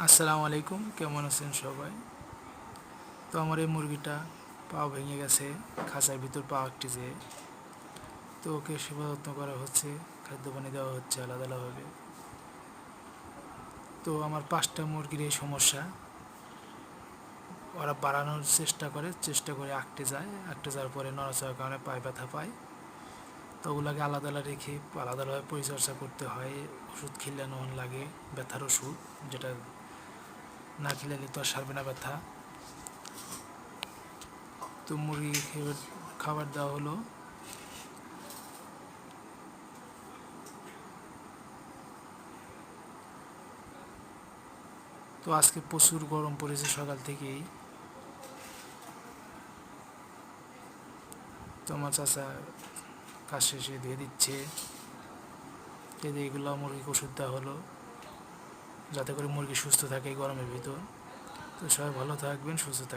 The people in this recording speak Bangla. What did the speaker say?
আসসালামু আলাইকুম, কেমন আছেন সবাই? তো আমার এই মুরগিটা পা ভেঙে গেছে, খাঁচার ভিতর পা আটকেছে। তো ওকে সেবা যত্ন করা হচ্ছে, খাদ্য পানি দেওয়া হচ্ছে আলাদা আলাদাভাবে। তো আমার 5টা মুরগির এই সমস্যা। ওরা বাড়ানোর চেষ্টা করে আটকে যাওয়ার পরে নড়াচড়ার কারণে পায়ে ব্যথা পায়। তো ওগুলোকে আলাদা আলাদা রেখে আলাদাভাবে পরিচর্যা করতে হয়। ওষুধ খিলানো লাগে, ব্যথার ওষুধ, যেটা না খিলালে তো আর সারবে না ব্যথা। তো মুরগি খাবার দেওয়া হলো। তো আজকে প্রচুর গরম পড়েছে সকাল থেকেই। তো আমার চাচা কাজ শেষে ধুয়ে দিচ্ছে। এগুলো মুরগিকে ওষুধ দেওয়া হলো যাতে করে মুরগি সুস্থ থাকে এই গরমের ভিতর। তো সবাই ভালো থাকবেন, সুস্থ থাকবেন।